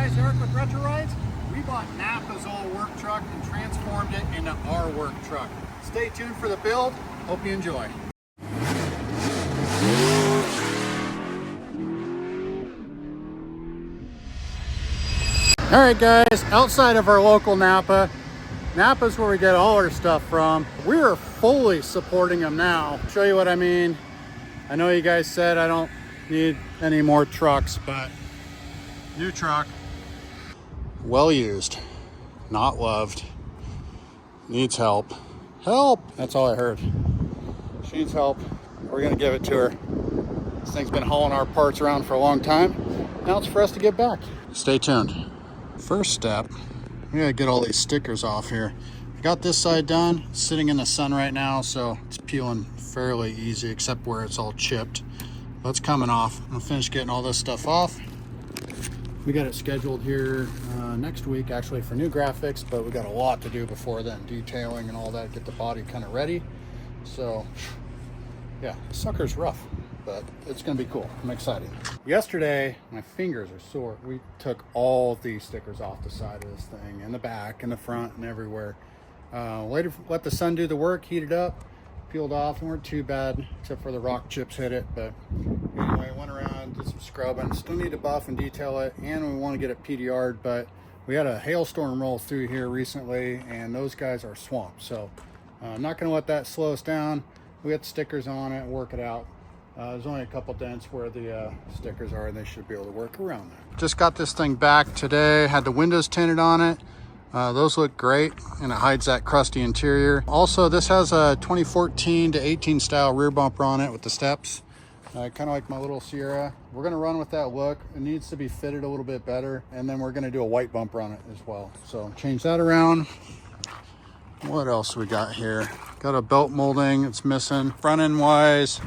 guys, Eric with Retro Rides. We bought NAPA's old work truck and transformed it into our work truck. Stay tuned for the build. Hope you enjoy. All right guys, outside of our local NAPA, NAPA's where we get all our stuff from. We're fully supporting them now. Show you what I mean. I know you guys said I don't need any more trucks, but new truck, well used, not loved, needs help. Help! That's all I heard. She needs help. We're gonna give it to her. This thing's been hauling our parts around for a long time. Now it's for us to get back. Stay tuned. First step, we gotta get all these stickers off here. I got this side done, it's sitting in the sun right now, so it's peeling fairly easy, except where it's all chipped. That's coming off. I'm gonna finish getting all this stuff off. We got it scheduled here next week, actually, for new graphics, but we got a lot to do before then, detailing and all that, get the body kind of ready. So, yeah, the sucker's rough, but it's gonna be cool. I'm excited. Yesterday, my fingers are sore. We took all these stickers off the side of this thing, and the back, and the front, and everywhere. Let the sun do the work, heat it up, peeled off, and weren't too bad, except for the rock chips hit it. But anyway, went around, did some scrubbing. Still need to buff and detail it, and we want to get it PDR'd, but we had a hailstorm roll through here recently, and those guys are swamped. So I'm not going to let that slow us down. We got stickers on it, work it out. There's only a couple dents where the stickers are, and they should be able to work around that. Just got this thing back today, had the windows tinted on it. Those look great, and it hides that crusty interior. Also, this has a 2014 to 18 style rear bumper on it with the steps. Kind of like my little Sierra. We're gonna run with that look. It needs to be fitted a little bit better, and then we're gonna do a white bumper on it as well. So change that around. What else we got here? Got a belt molding, it's missing. Front end wise,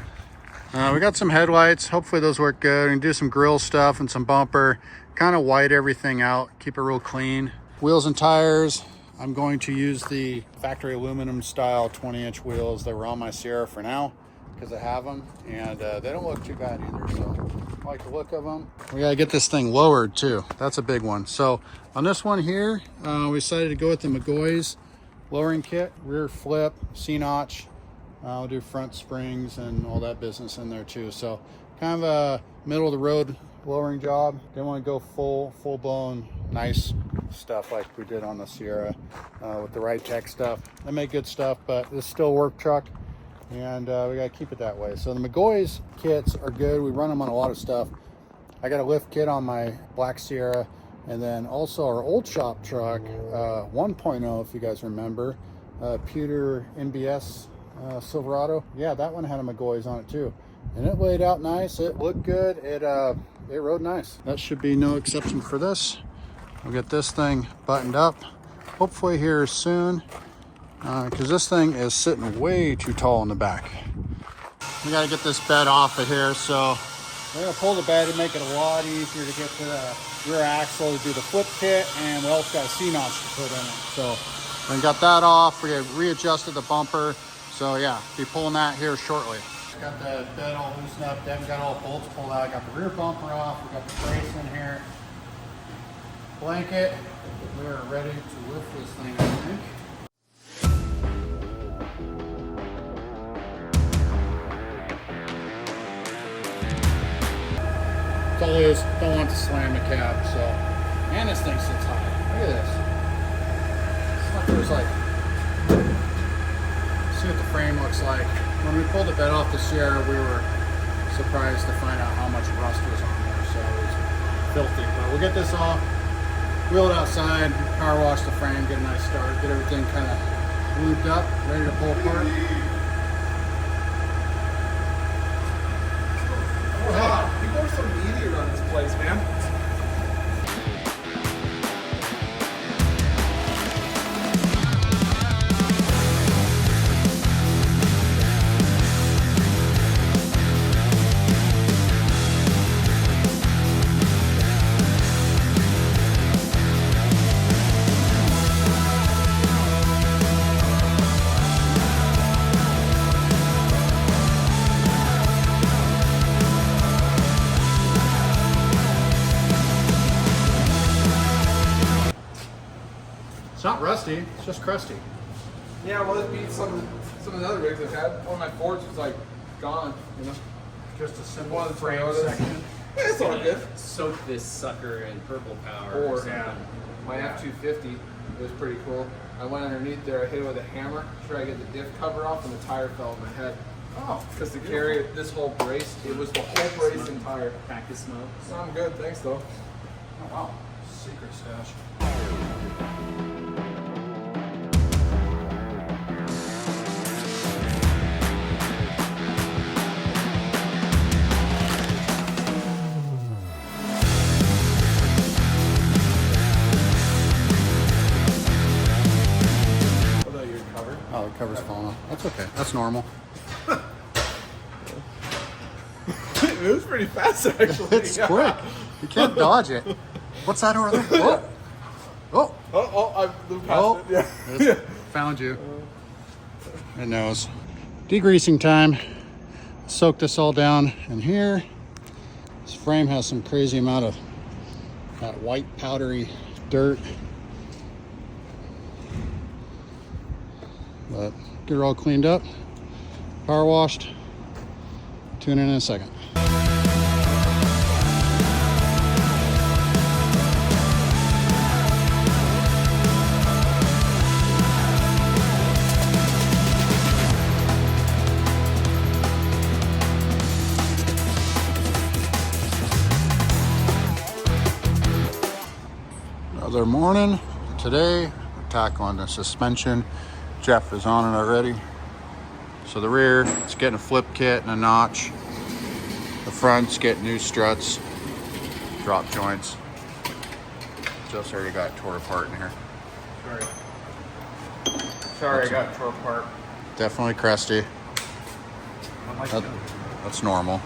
we got some headlights. Hopefully those work good. We can do some grill stuff and some bumper. Kind of white everything out, keep it real clean. Wheels and tires, I'm going to use the factory aluminum style 20-inch wheels. They were on my Sierra for now because I have them, and they don't look too bad either, so I like the look of them. We gotta get this thing lowered too. That's a big one. So on this one here, we decided to go with the McGoy's lowering kit, rear flip, C-notch. I'll do front springs and all that business in there too. So kind of a middle of the road lowering job. Didn't want to go full blown nice stuff like we did on the Sierra with the right tech stuff. They make good stuff, but it's still a work truck, and we gotta keep it that way. So the McGoy's kits are good. We run them on a lot of stuff. I got a lift kit on my black Sierra, and then also our old shop truck 1.0, if you guys remember, Pewter NBS Silverado. Yeah, that one had a McGoy's on it too, and it laid out nice. It looked good. It rode nice. That should be no exception for this. We'll get this thing buttoned up hopefully here soon, because this thing is sitting way too tall in the back. We got to get this bed off of here, so we're going to pull the bed and make it a lot easier to get to the rear axle to do the flip kit, and we also got a C-notch to put in it. So we got that off. We readjusted the bumper, so yeah, be pulling that here shortly. Got the bed all loosened up, then got all bolts pulled out. Got the rear bumper off, we got the brace in here. Blanket, we are ready to lift this thing, I think. It's always, don't want to slam the cab, so. And this thing sits high. Look at this. It's like, see what the frame looks like. When we pulled the bed off the Sierra, we were surprised to find out how much rust was on there, so it was filthy. But we'll get this off. Wheel it outside, power wash the frame, get a nice start, get everything kind of lubed up, ready to pull apart. Wow, people are so needy around this place, man. not rusty, it's just crusty. Yeah, well, it beats some of the other rigs I've had. One of my Fords was like gone, you know. Just a simple One of the frame Toyotas. section. It's all good. Soak this sucker in purple power. Or Yeah. my F-250 was pretty cool. I went underneath there, I hit it with a hammer, try to get the diff cover off, and the tire fell on my head. Oh, Because to carry this whole brace, it was the whole brace and tire. Practice smoke. So I'm good, thanks though. oh wow. Secret stash. Although you're covered. Oh, the cover's falling off. That's okay. That's normal. It was pretty fast actually. It's quick. You can't dodge it. What's that over there? Oh, oh, I blew past oh! it. Yeah. It's- Found you. It knows. Degreasing time. Soak this all down in here. This frame has some crazy amount of that white powdery dirt. But get it all cleaned up, power washed. Tune in a second. Another morning. Today, we're tackling the suspension. Jeff is on it already. So the rear, it's getting a flip kit and a notch. The front's getting new struts, drop joints. Jeff's already got tore apart in here. Sorry, I got tore apart. Definitely crusty. That's normal.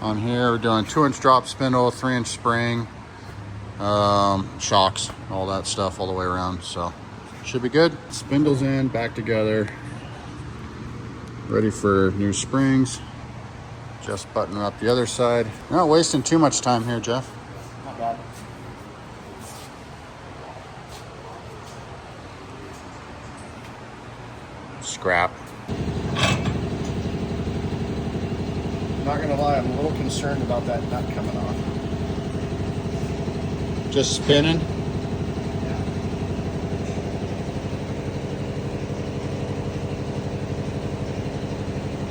On here, we're doing 2-inch drop spindle, 3-inch spring, shocks, all that stuff all the way around. So should be good. Spindles in, back together. Ready for new springs. Just buttoning up the other side. You're not wasting too much time here, Jeff. Not bad. Scrap. Not gonna lie, I'm a little concerned about that nut coming off. Just spinning.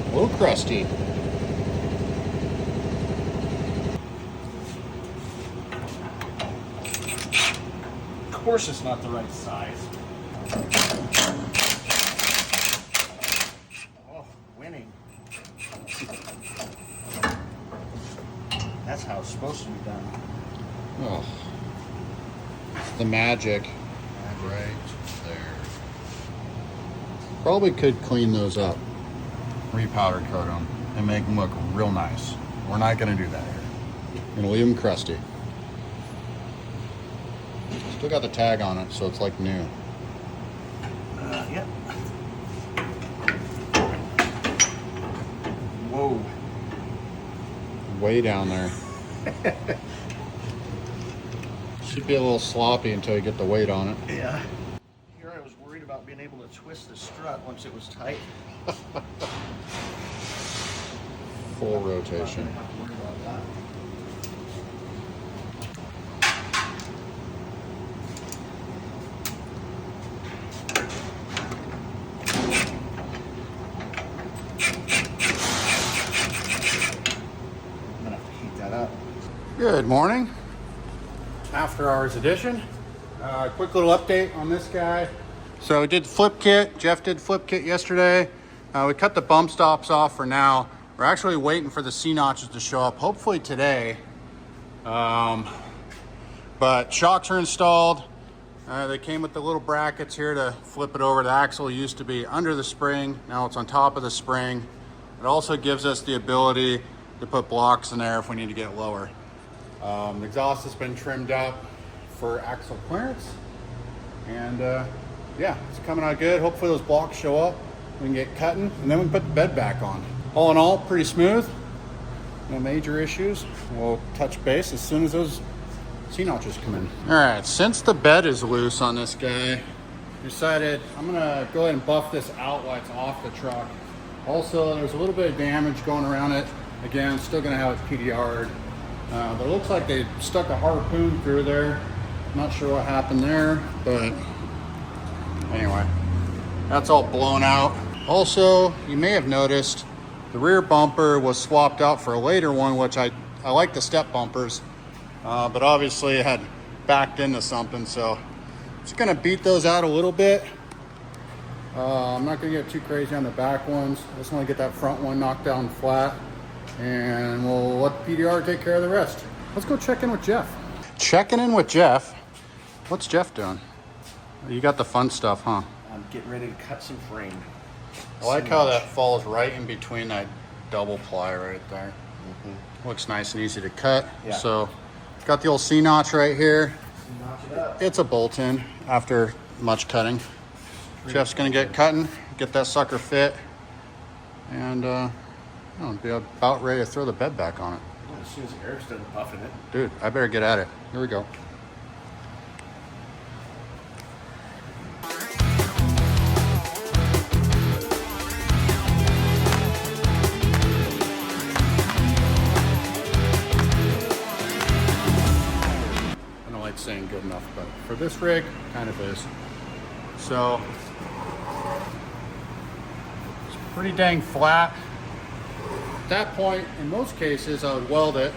A little crusty. Of course it's not the right size. Oh, winning. That's how it's supposed to be done. Oh, the magic right there. Probably could clean those up, repowder coat them, and make them look real nice. We're not going to do that here. We're going to leave them crusty. Still got the tag on it, so it's like new. Yep. Whoa. Way down there. Should be a little sloppy until you get the weight on it. Yeah. Here I was worried about being able to twist the strut once it was tight. Full rotation. Not gonna have to worry about that. I'm gonna have to heat that up. Good morning. After hours edition. Quick little update on this guy. So we did the flip kit. Jeff did flip kit yesterday. We cut the bump stops off for now. We're actually waiting for the C-notches to show up, hopefully today. But shocks are installed. They came with the little brackets here to flip it over. The axle used to be under the spring. Now it's on top of the spring. It also gives us the ability to put blocks in there if we need to get lower. The exhaust has been trimmed up for axle clearance. And yeah, it's coming out good. Hopefully those blocks show up. We can get cutting and then we can put the bed back on. All in all, pretty smooth. No major issues. We'll touch base as soon as those See notches come in. All right, since the bed is loose on this guy, decided I'm gonna go ahead and buff this out while it's off the truck. Also, there's a little bit of damage going around it. Again, still gonna have it PDR'd. But it looks like they stuck a harpoon through there. Not sure what happened there, but anyway, that's all blown out. Also, you may have noticed the rear bumper was swapped out for a later one, which I like the step bumpers, but obviously it had backed into something, so just gonna beat those out a little bit. I'm not gonna get too crazy on the back ones. I just wanna get that front one knocked down flat, and we'll let PDR take care of the rest. Let's go check in with Jeff. Checking in with Jeff. What's Jeff doing? You got the fun stuff, huh? I'm getting ready to cut some frame. I like how that falls right in between that double ply right there. Looks nice and easy to cut. Yeah. So, got the old C-notch right here. Notch it up. It's a bolt-in after much cutting. Jeff's gonna get cutting, get that sucker fit, and I'll be about ready to throw the bed back on it. Well, as soon as Eric's done buffing it. Dude, I better get at it. Here we go. I don't like saying good enough, but for this rig, kind of is. So, it's pretty dang flat. At that point, in most cases, I would weld it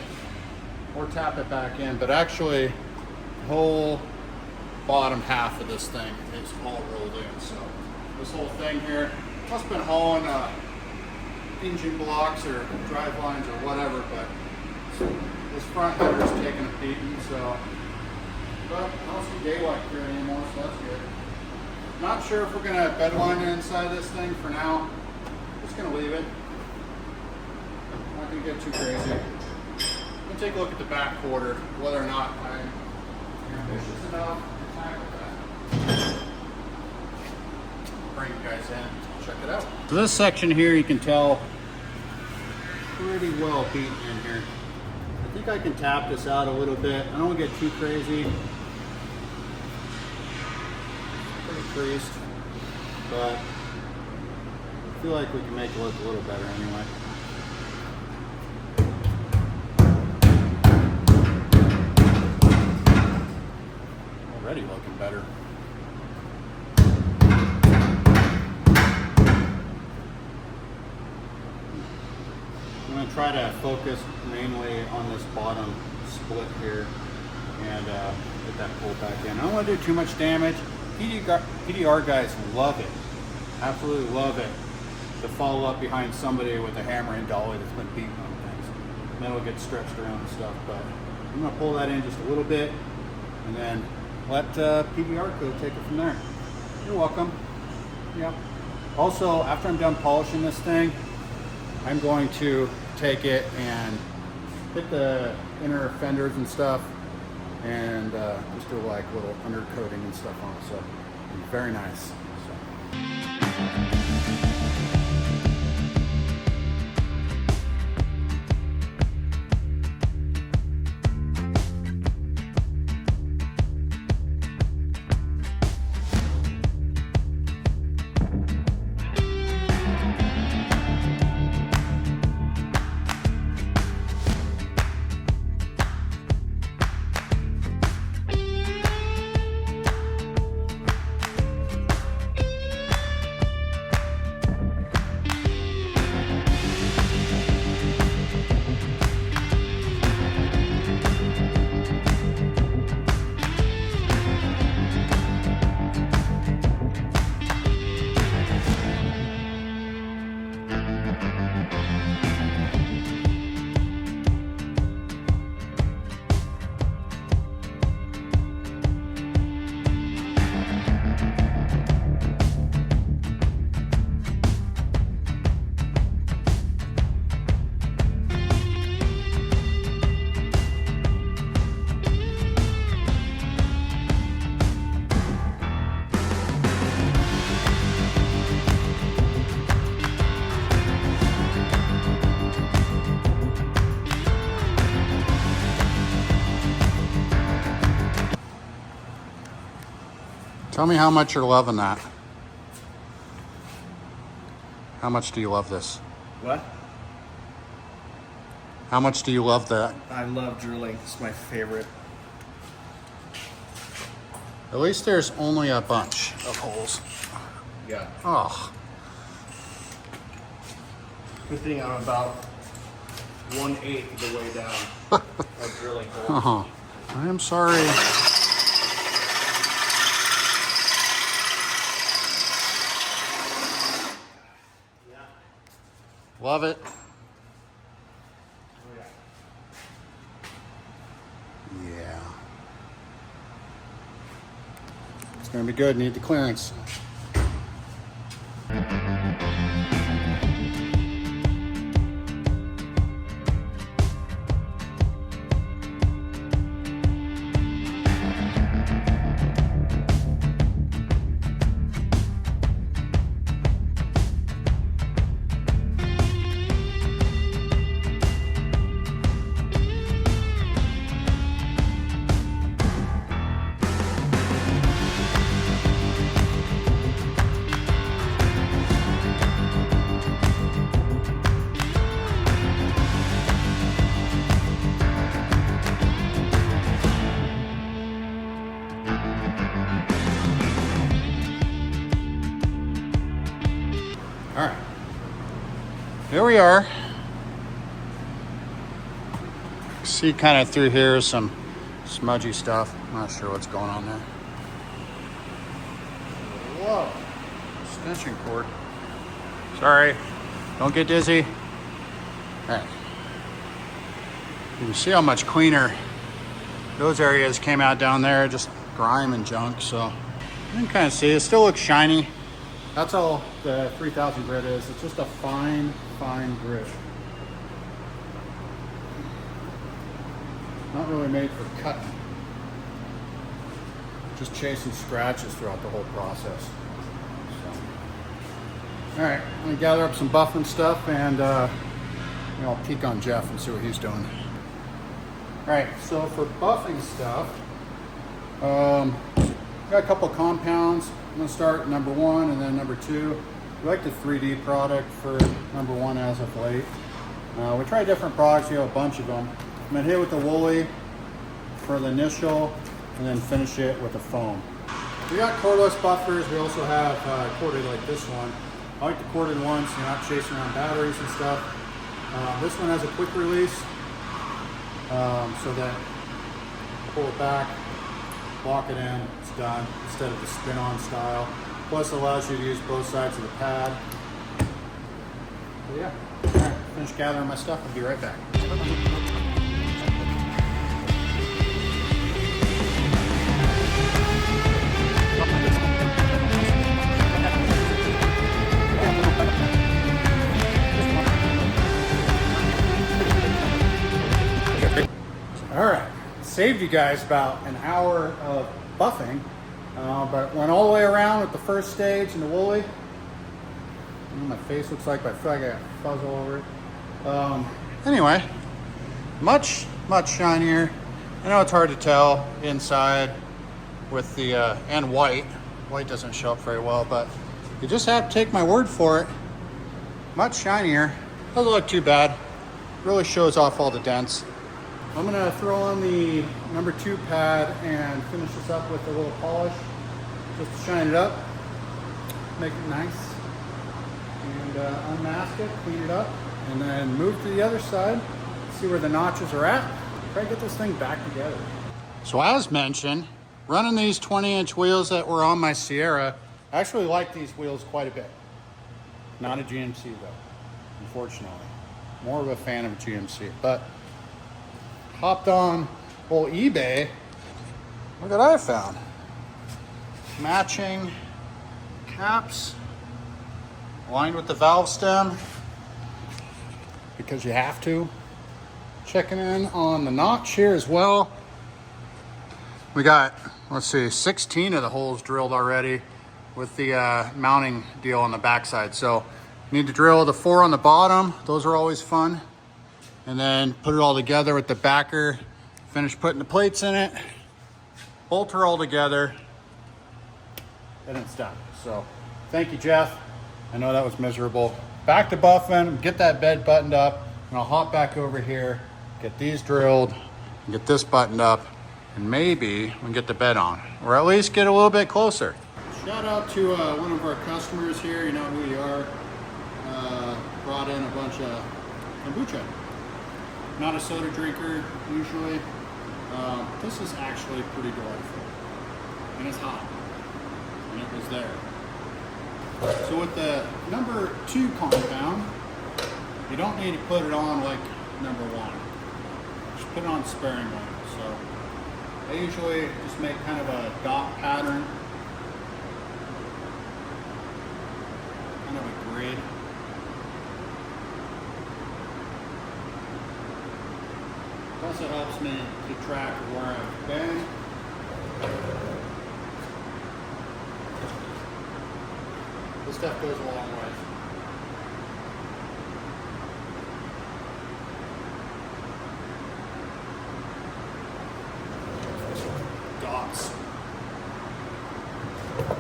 or tap it back in, but actually, the whole bottom half of this thing is all rolled in. So, this whole thing here, must have been hauling engine blocks or drive lines or whatever, but this front header's taking a beating, so. But I don't see daylight here anymore, so that's good. Not sure if we're gonna bed line inside this thing for now. Just gonna leave it. Not gonna get too crazy. I'm gonna take a look at the back quarter, whether or not I'm ambitious enough to tackle that. Bring you guys in, check it out. So this section here, you can tell pretty well beaten in here. I think I can tap this out a little bit. I don't want to get too crazy. Pretty creased, but I feel like we can make it look a little better anyway. Already looking better. I'm going to try to focus mainly on this bottom split here and get that pulled back in. I don't want to do too much damage. PDR guys love it, absolutely love it, to follow up behind somebody with a hammer and dolly that's been beaten on things. And then it'll get stretched around and stuff, but I'm going to pull that in just a little bit and then let PDR code take it from there. You're welcome. Yep. Also, after I'm done polishing this thing, I'm going to take it and hit the inner fenders and stuff and just do like little undercoating and stuff on it. So very nice. So. Tell me how much you're loving that. How much do you love this? What? How much do you love that? I love drilling. It's my favorite. At least there's only a bunch of holes. Yeah. Oh, Good thing I'm about 1/8 of the way down of drilling holes. I am sorry. Love it. Yeah. It's gonna be good. Need the clearance. All right, here we are. See kind of through here some smudgy stuff. I'm not sure what's going on there. Whoa, extension cord. Sorry, don't get dizzy. All right, you can see how much cleaner those areas came out down there, just grime and junk. So you can kind of see it still looks shiny. That's all the 3000 grit is. It's just a fine grit. Not really made for cutting. Just chasing scratches throughout the whole process. So. All right, I'm gonna gather up some buffing stuff and I'll peek on Jeff and see what he's doing. All right, so for buffing stuff, got a couple compounds. I'm gonna start number 1 and then number 2. We like the 3D product for number 1 as of late. We try different products, we have a bunch of them. I'm gonna hit with the woolly for the initial and then finish it with the foam. We got cordless buffers. We also have corded like this one. I like the corded ones, so you're not chasing around batteries and stuff. This one has a quick release, so that pull it back, lock it in, it's done, instead of the spin-on style. Plus it allows you to use both sides of the pad. So yeah, all right, finish gathering my stuff, I'll be right back. All right, saved you guys about an hour of buffing, but went all the way around with the first stage and the woolly. My face looks like, but I feel like I got fuzz all over it. Anyway, much shinier. I know it's hard to tell inside with the, and white. White doesn't show up very well, but you just have to take my word for it. Much shinier. Doesn't look too bad. Really shows off all the dents. I'm gonna throw on the number 2 pad and finish this up with a little polish, just to shine it up, make it nice, and unmask it, clean it up, and then move to the other side, see where the notches are at, try to get this thing back together. So as mentioned, running these 20-inch wheels that were on my Sierra, I actually like these wheels quite a bit. Not a GMC though, unfortunately. More of a fan of GMC, but hopped on old eBay. Look what I found. Matching caps aligned with the valve stem because you have to. Checking in on the notch here as well. We got, let's see, 16 of the holes drilled already with the mounting deal on the backside. So need to drill the 4 on the bottom. Those are always fun. And then put it all together with the backer, finish putting the plates in it, bolt her all together, and it's done. So thank you, Jeff. I know that was miserable. Back to buffing, get that bed buttoned up, and I'll hop back over here, get these drilled, and get this buttoned up, and maybe we can get the bed on, or at least get a little bit closer. Shout out to one of our customers here, you know who you are, brought in a bunch of kombucha. Not a soda drinker usually. This is actually pretty delightful, and it's hot, and it was there. So with the number 2 compound, you don't need to put it on like number 1. Just put it on sparingly. So I usually just make kind of a dot pattern, kind of a grid. It also helps me keep track of where I've been. This stuff goes a long way. Dots.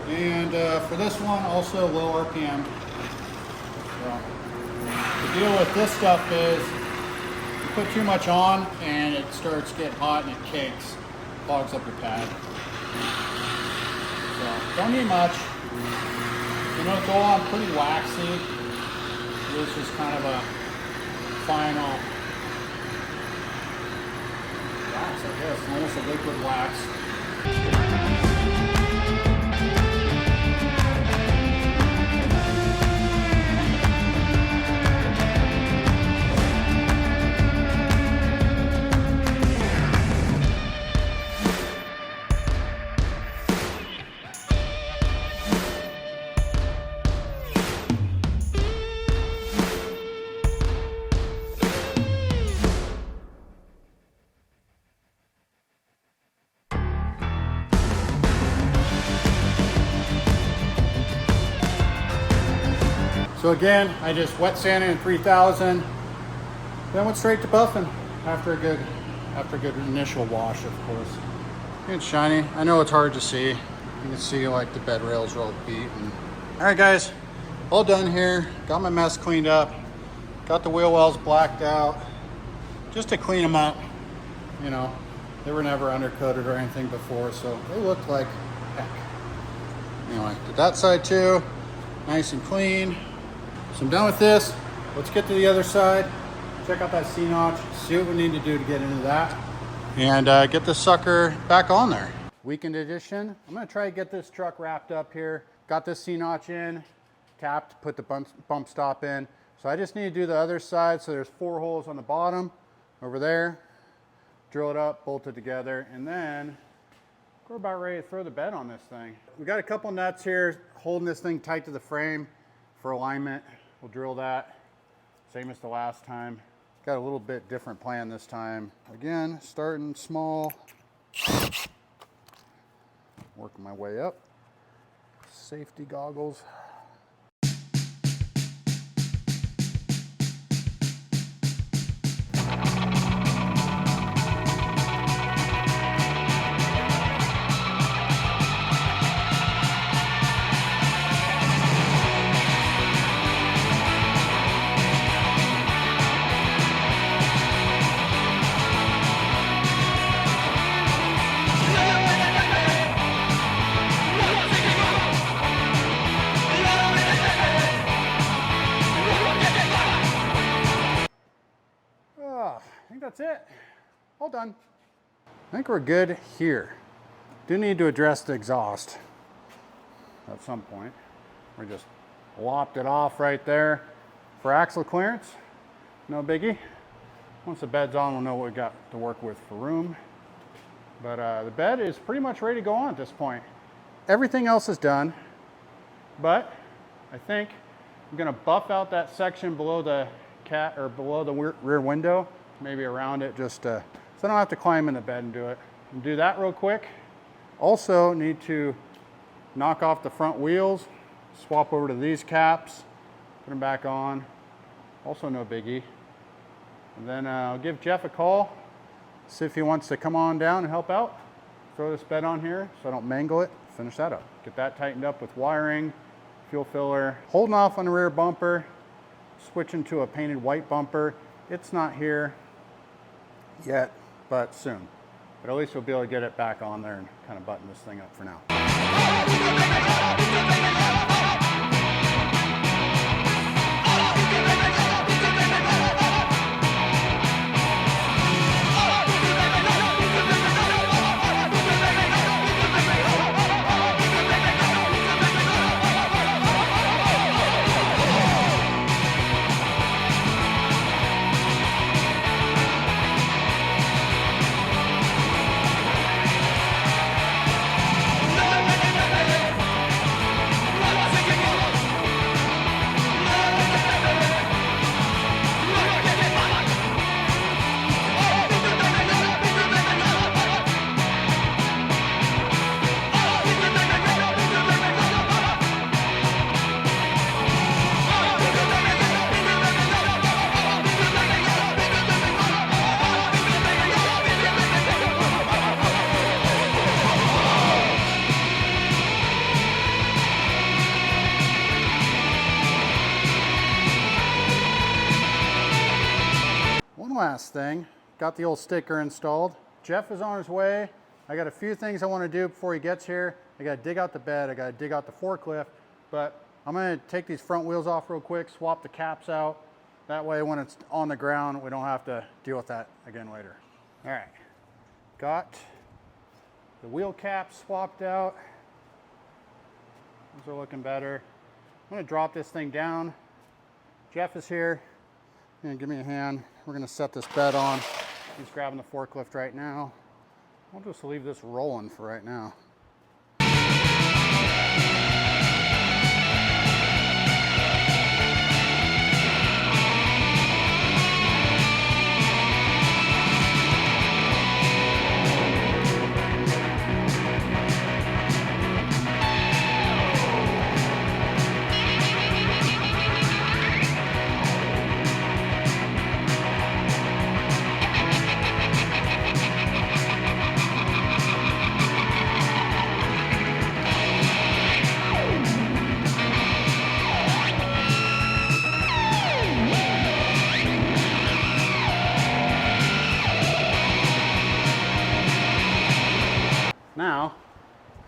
And for this one, also low RPM. So, the deal with this stuff is you put too much on and it starts getting hot and it cakes, clogs up your pad. So don't need much. You know, go on pretty waxy. This is kind of a final wax, I guess, almost a liquid wax. So again, I just wet sanded in 3000, then went straight to buffing after a good initial wash, of course. It's shiny. I know it's hard to see. You can see like the bed rails are all beaten. All right, guys, all done here. Got my mess cleaned up. Got the wheel wells blacked out, just to clean them up. You know, they were never undercoated or anything before, so they looked like heck. Anyway, did that side too, nice and clean. So I'm done with this. Let's get to the other side. Check out that C-notch, see what we need to do to get into that, and get this sucker back on there. Weekend edition. I'm gonna try to get this truck wrapped up here. Got this C-notch in, tapped, put the bump stop in. So I just need to do the other side. So there's 4 holes on the bottom over there. Drill it up, bolt it together, and then we're about ready to throw the bed on this thing. We got a couple nuts here holding this thing tight to the frame for alignment. We'll drill that, same as the last time. Got a little bit different plan this time. Again, starting small, working my way up. Safety goggles. That's it. All done. I think we're good here. Do need to address the exhaust at some point. We just lopped it off right there for axle clearance. No biggie. Once the bed's on, we'll know what we got to work with for room. But the bed is pretty much ready to go on at this point. Everything else is done, but I think I'm gonna buff out that section below the below the rear window, maybe around it, just so I don't have to climb in the bed and do it. And do that real quick. Also need to knock off the front wheels, swap over to these caps, put them back on. Also no biggie. And then I'll give Jeff a call, see if he wants to come on down and help out. Throw this bed on here so I don't mangle it, finish that up. Get that tightened up with wiring, fuel filler, holding off on the rear bumper, switching to a painted white bumper. It's not here yet, but soon. But at least we'll be able to get it back on there and kind of button this thing up for now. Last thing, got the old sticker installed. Jeff is on his way. I got a few things I want to do before he gets here. I got to dig out the bed, I got to dig out the forklift, but I'm going to take these front wheels off real quick, swap the caps out. That way when it's on the ground, we don't have to deal with that again later. All right, got the wheel caps swapped out. Those are looking better. I'm going to drop this thing down. Jeff is here. He's gonna give me a hand. We're gonna set this bed on. He's grabbing the forklift right now. I'll just leave this rolling for right now. Now,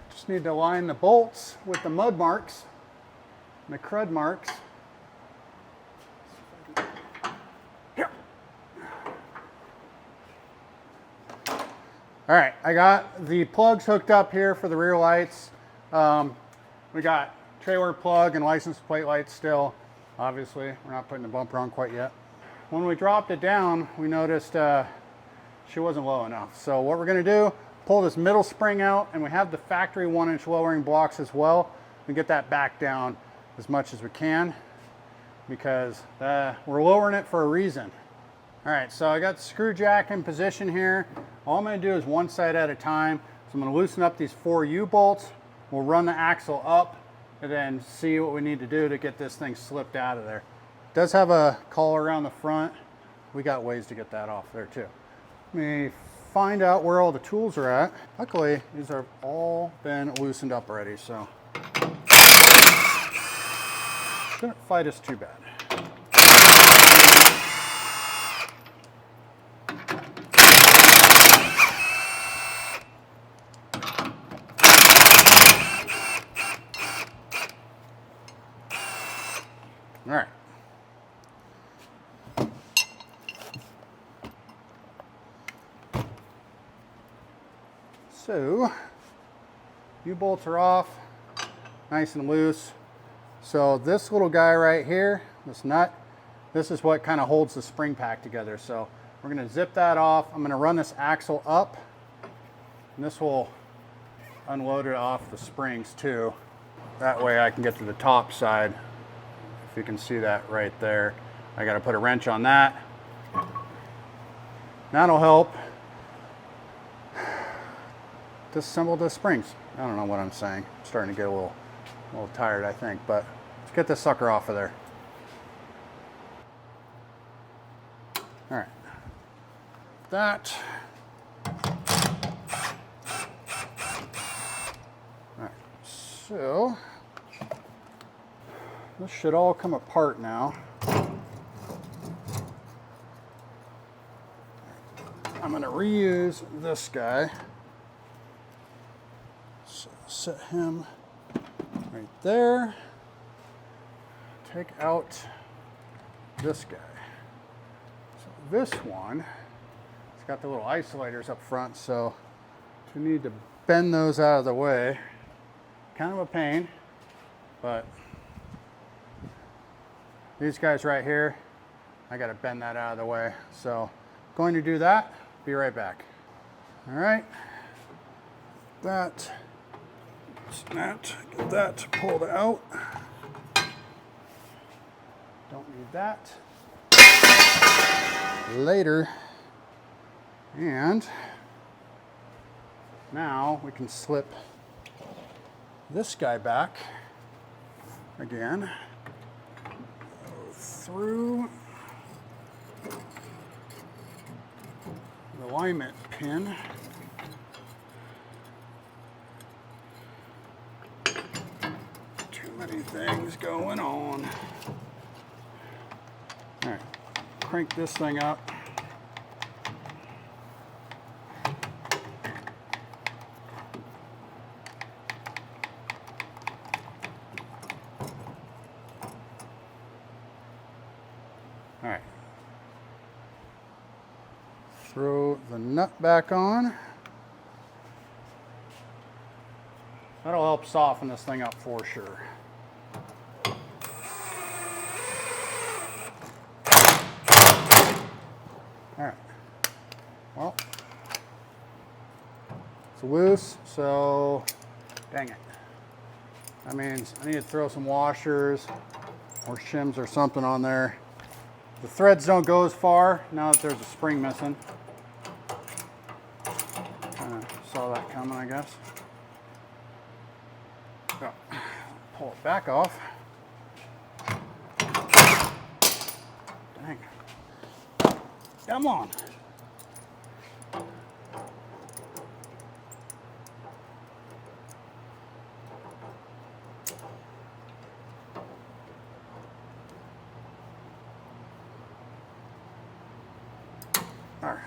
just need to line the bolts with the mud marks and the crud marks. Here. All right, I got the plugs hooked up here for the rear lights. We got trailer plug and license plate lights still. Obviously, we're not putting the bumper on quite yet. When we dropped it down, we noticed she wasn't low enough. So what we're gonna do, pull this middle spring out, and we have the factory 1-inch lowering blocks as well. We get that back down as much as we can because we're lowering it for a reason. All right, so I got the screw jack in position here. All I'm gonna do is one side at a time. So I'm gonna loosen up these 4 U-bolts. We'll run the axle up and then see what we need to do to get this thing slipped out of there. It does have a collar around the front. We got ways to get that off there too. Let me find out where all the tools are at. Luckily, these have all been loosened up already, so shouldn't fight us too bad. All right. So, U-bolts are off, nice and loose. So this little guy right here, this nut, this is what kind of holds the spring pack together. So we're gonna zip that off. I'm gonna run this axle up, and this will unload it off the springs too. That way I can get to the top side. If you can see that right there. I gotta put a wrench on that. That'll help disassemble the springs. I don't know what I'm saying. I'm starting to get a little tired, I think, but let's get this sucker off of there. All right. That. All right. So this should all come apart now. I'm going to reuse this guy. So set him right there. Take out this guy. So this one, it's got the little isolators up front, so we need to bend those out of the way. Kind of a pain, but these guys right here, I got to bend that out of the way. So going to do that, be right back. All right, that, get that pulled out. Don't need that. Later. And now we can slip this guy back again. Go through the alignment pin. Too many things going on. All right, crank this thing up. All right. Throw the nut back on. That'll help soften this thing up for sure. All right. Well, it's loose, so dang it. That means I need to throw some washers or shims or something on there. The threads don't go as far now that there's a spring missing. Kind of saw that coming, I guess. So, pull it back off. Dang. Come on. All right.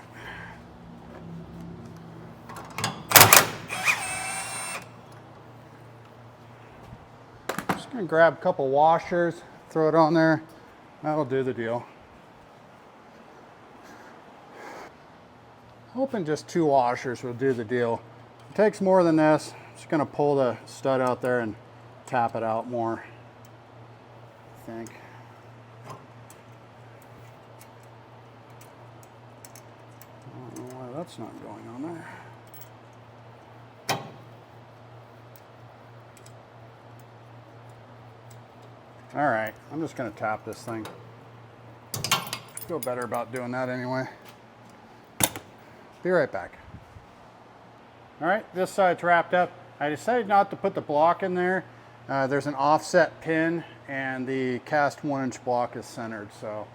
Just gonna grab a couple washers, throw it on there. That'll do the deal. Hoping just 2 washers will do the deal. If it takes more than this, I'm just gonna pull the stud out there and tap it out more, I think. I don't know why that's not going on there. All right, I'm just gonna tap this thing. I feel better about doing that anyway. Be right back. All right, this side's wrapped up. I decided not to put the block in there. There's an offset pin and the cast 1-inch block is centered. So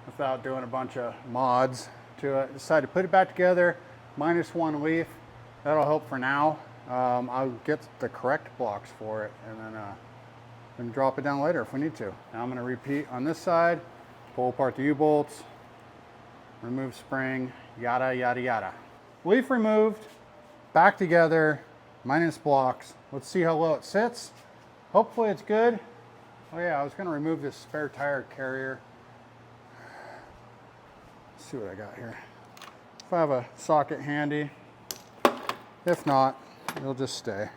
without doing a bunch of mods to it, I decided to put it back together, -1 leaf. That'll help for now. I'll get the correct blocks for it and then drop it down later if we need to. Now I'm gonna repeat on this side, pull apart the U-bolts, remove spring, yada, yada, yada. Leaf removed, back together, minus blocks. Let's see how low it sits. Hopefully it's good. Oh yeah, I was gonna remove this spare tire carrier. Let's see what I got here. If I have a socket handy, if not, it'll just stay.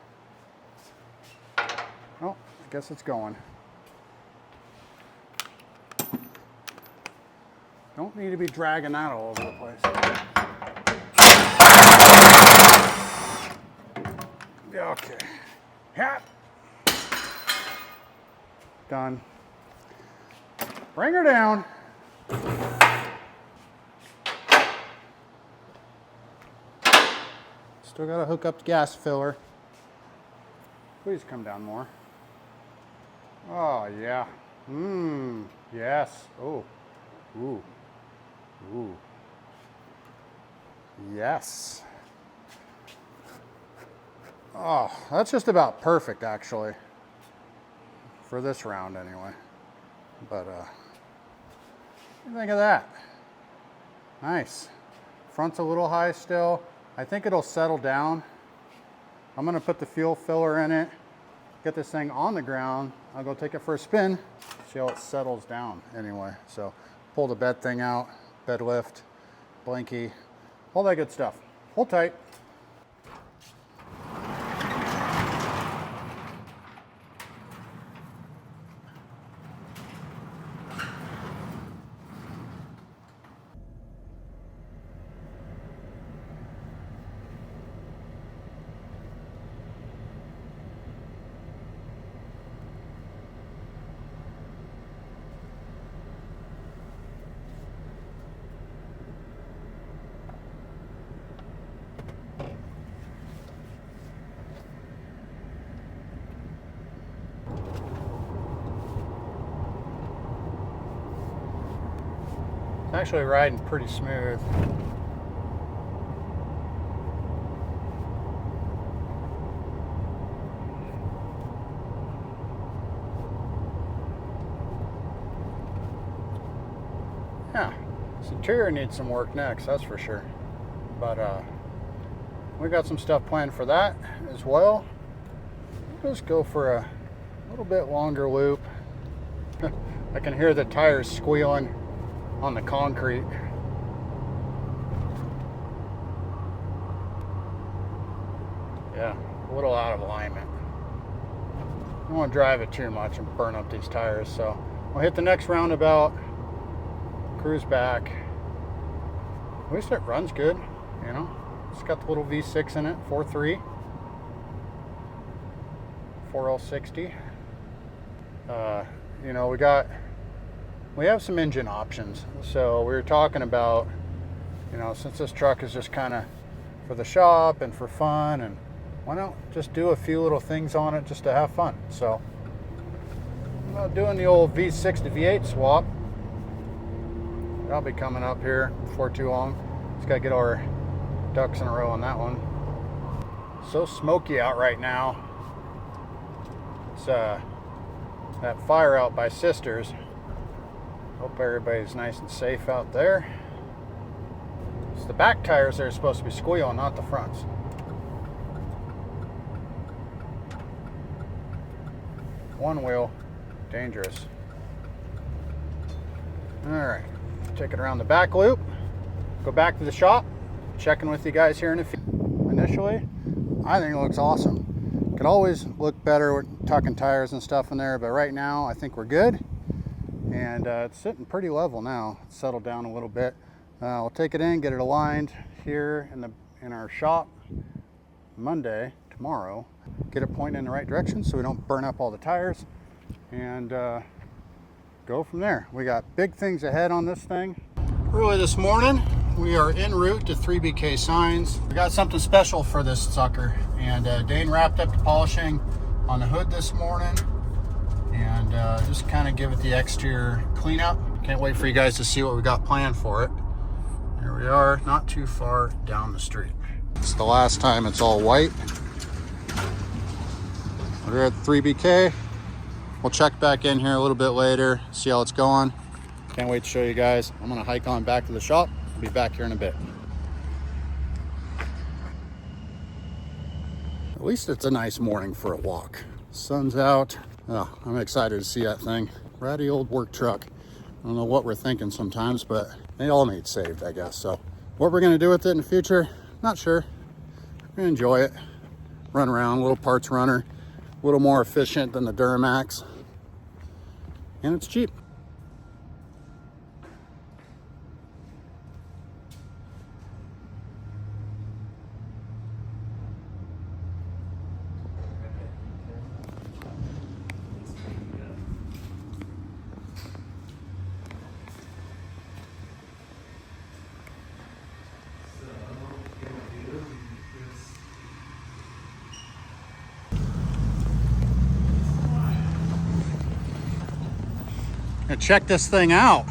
Oh, I guess it's going. Don't need to be dragging that all over the place. Okay. Yeah. Done. Bring her down. Still got to hook up the gas filler. Please come down more. Oh, yeah. Yes. Oh. Ooh. Ooh. Yes. Oh, that's just about perfect actually. For this round anyway. But what do you think of that? Nice. Front's a little high still. I think it'll settle down. I'm gonna put the fuel filler in it, get this thing on the ground. I'll go take it for a spin, see how it settles down anyway. So pull the bed thing out, bed lift, blankie, all that good stuff. Hold tight. It's actually riding pretty smooth. Yeah, this interior needs some work next, that's for sure. But we got some stuff planned for that as well. Let's go for a little bit longer loop. I can hear the tires squealing on the concrete. Yeah, a little out of alignment. I don't want to drive it too much and burn up these tires, so we'll hit the next roundabout, cruise back. At least it runs good, you know. It's got the little V6 in it, 4.3, 4L60. You know, we have some engine options. So we were talking about, you know, since this truck is just kind of for the shop and for fun, and why not just do a few little things on it just to have fun. So I'm doing the old V6 to V8 swap. That'll be coming up here before too long. Just gotta get our ducks in a row on that one. So smoky out right now. It's that fire out by Sisters. Hope everybody's nice and safe out there. It's the back tires that are supposed to be squealing, not the fronts. One wheel, dangerous. All right, take it around the back loop, go back to the shop, checking with you guys here in a few. Initially, I think it looks awesome. Could always look better with tucking tires and stuff in there, but right now I think we're good. And it's sitting pretty level now. It's settled down a little bit. We'll take it in, get it aligned here in our shop Monday, tomorrow. Get it pointing in the right direction so we don't burn up all the tires, and go from there. We got big things ahead on this thing. Early this morning, we are en route to 3BK Signs. We got something special for this sucker, and Dane wrapped up the polishing on the hood this morning, and just kind of give it the exterior cleanup. Can't wait for you guys to see what we got planned for it. Here we are, not too far down the street. It's the last time it's all white. We're at 3BK. We'll check back in here a little bit later, see how it's going. Can't wait to show you guys. I'm gonna hike on back to the shop. I'll be back here in a bit. At least it's a nice morning for a walk. Sun's out. Oh, I'm excited to see that thing. Ratty old work truck. I don't know what we're thinking sometimes, but they all need saved, I guess. So what we're gonna do with it in the future, not sure. We're gonna enjoy it. Run around, little parts runner. A little more efficient than the Duramax. And it's cheap. And check this thing out.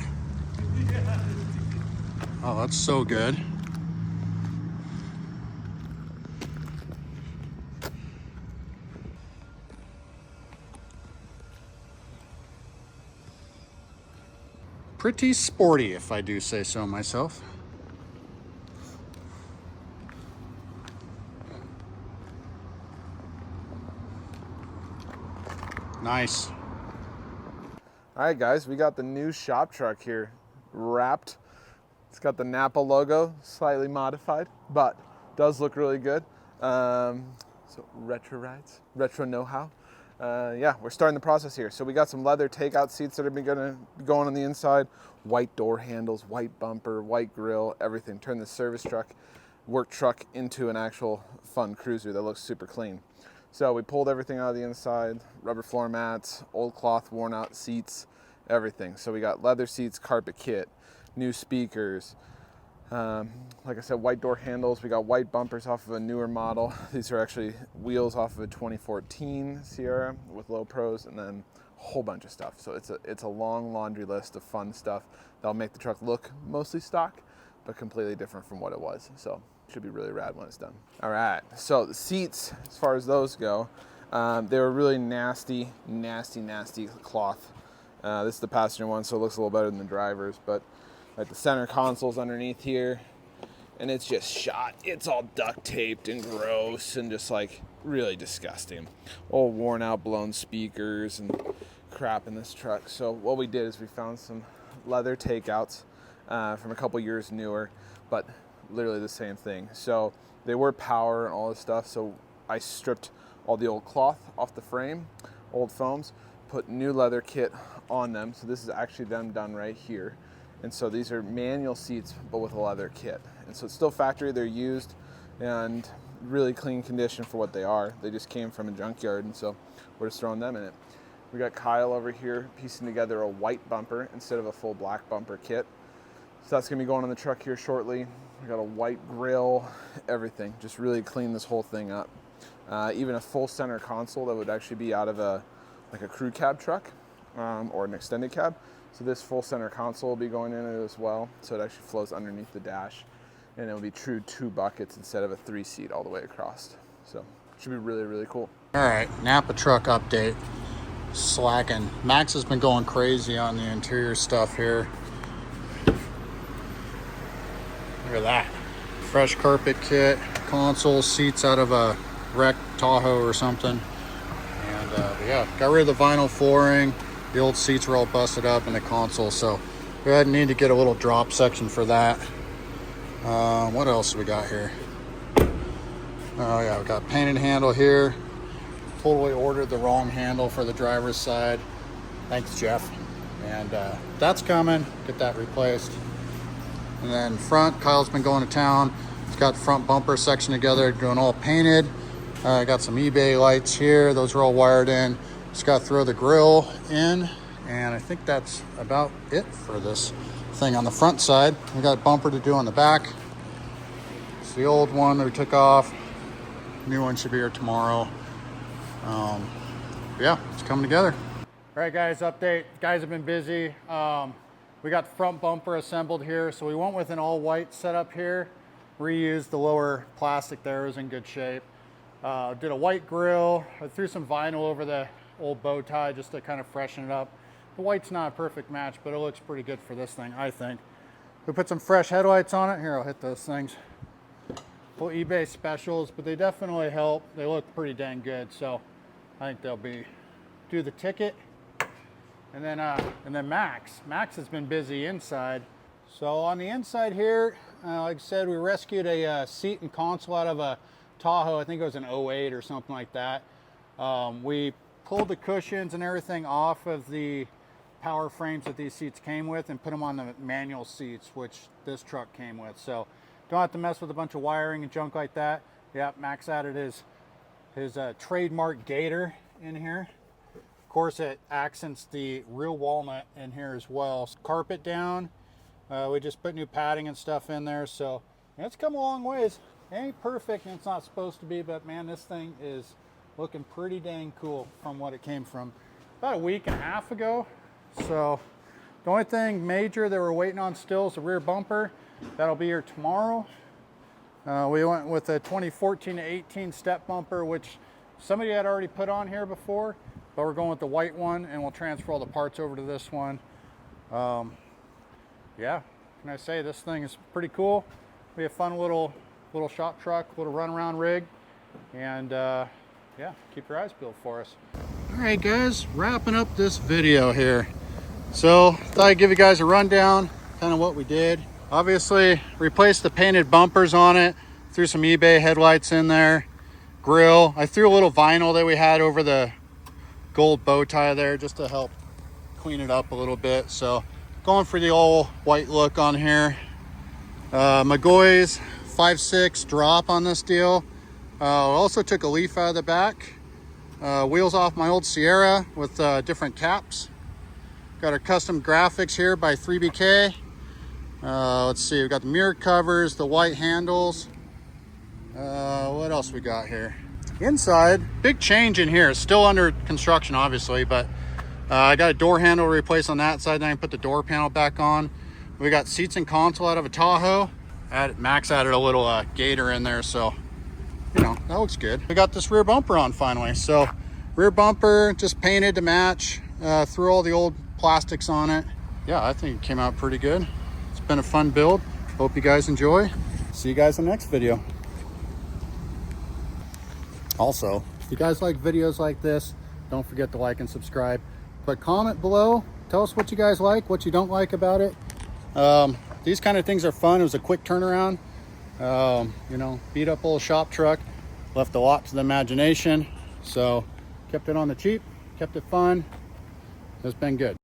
Oh, that's so good. pretty sporty, if I do say so myself. Nice. All right, guys, we got the new shop truck here wrapped. It's got the NAPA logo, slightly modified, but does look really good. So retro rides, retro know-how. Yeah, we're starting the process here. So we got some leather takeout seats that are gonna be going on the inside, white door handles, white bumper, white grille, everything. Turn the service truck, work truck into an actual fun cruiser that looks super clean. So we pulled everything out of the inside, rubber floor mats, old cloth worn out seats, everything. So we got leather seats, carpet kit, new speakers, like I said, white door handles. We got white bumpers off of a newer model. These are actually wheels off of a 2014 Sierra with low pros, and then a whole bunch of stuff. So it's a long laundry list of fun stuff that'll make the truck look mostly stock, but completely different from what it was. So it should be really rad when it's done. All right, so the seats, as far as those go, they were really nasty cloth. This is the passenger one, so it looks a little better than the driver's, but like the center console's underneath here, and it's just shot. It's all duct taped and gross and just like really disgusting. Old worn out blown speakers and crap in this truck. So what we did is we found some leather takeouts from a couple years newer, but literally the same thing. So they were power and all this stuff. So I stripped all the old cloth off the frame, old foams, put new leather kit on them. So this is actually them done right here. And so these are manual seats, but with a leather kit. And so it's still factory, they're used and really clean condition for what they are. They just came from a junkyard, and so we're just throwing them in it. We got Kyle over here piecing together a white bumper instead of a full black bumper kit. So that's gonna be going on the truck here shortly. We got a white grill, everything. Just really clean this whole thing up. Even a full center console that would actually be out of like a crew cab truck or an extended cab. So this full center console will be going in it as well. So it actually flows underneath the dash, and it'll be true 2 buckets instead of a 3-seat all the way across. So it should be really, really cool. All right, NAPA truck update. Slacking. Max has been going crazy on the interior stuff here. Look at that. Fresh carpet kit, console, seats out of a wrecked Tahoe or something. And yeah, got rid of the vinyl flooring. The old seats were all busted up in the console, so we had need to get a little drop section for that. What else we got here? Oh yeah, we got painted handle here. Totally ordered the wrong handle for the driver's side. Thanks, Jeff. And that's coming. Get that replaced. And then front, Kyle's been going to town. He's got the front bumper section together, doing all painted. Got some eBay lights here. Those are all wired in. Just got to throw the grill in, and I think that's about it for this thing on the front side. We got a bumper to do on the back. It's the old one that we took off. New one should be here tomorrow. Yeah, it's coming together. All right, guys, update. Guys have been busy. We got the front bumper assembled here, so we went with an all-white setup here. Reused the lower plastic there, it was in good shape. Did a white grill. I threw some vinyl over the old bow tie just to kind of freshen it up. The white's not a perfect match, but it looks pretty good for this thing, I think. We put some fresh headlights on it. Here, I'll hit those things. Full eBay specials, but they definitely help. They look pretty dang good, so I think they'll do the ticket. And then Max has been busy inside. So on the inside here, like I said, we rescued a seat and console out of a Tahoe. I think it was an 08 or something like that. We pulled the cushions and everything off of the power frames that these seats came with and put them on the manual seats, which this truck came with. So don't have to mess with a bunch of wiring and junk like that. Yep, Max added his trademark gator in here. Of course, it accents the real walnut in here as well. Carpet down. We just put new padding and stuff in there. So it's come a long ways. It ain't perfect and it's not supposed to be, but man, this thing is looking pretty dang cool from what it came from about a week and a half ago. So the only thing major that we're waiting on still is the rear bumper. That'll be here tomorrow. We went with a 2014 to 18 step bumper, which somebody had already put on here before, but we're going with the white one and we'll transfer all the parts over to this one. yeah, can I say this thing is pretty cool. Be a fun little shop truck, little runaround rig, and yeah, keep your eyes peeled for us. All right, guys, wrapping up this video here. So thought I'd give you guys a rundown, kind of what we did. Obviously, replaced the painted bumpers on it, threw some eBay headlights in there, grill. I threw a little vinyl that we had over the gold bow tie there just to help clean it up a little bit. So going for the old white look on here. Magoy's 5.6 drop on this deal. Also took a leaf out of the back. Wheels off my old Sierra with different caps. Got our custom graphics here by 3BK. Let's see, we got the mirror covers, the white handles. What else we got here? Inside, big change in here. It's still under construction, obviously, but I got a door handle replaced on that side. Then I put the door panel back on. We got seats and console out of a Tahoe. Max added a little gator in there, so you know, that looks good. We got this rear bumper on finally. So rear bumper just painted to match. Threw all the old plastics on it. Yeah, I think it came out pretty good. It's been a fun build. Hope you guys enjoy. See you guys in the next video. Also, if you guys like videos like this, don't forget to like and subscribe. But comment below. Tell us what you guys like, what you don't like about it. These kind of things are fun. It was a quick turnaround. You know, beat up old shop truck. Left a lot to the imagination. So kept it on the cheap, kept it fun. It's been good.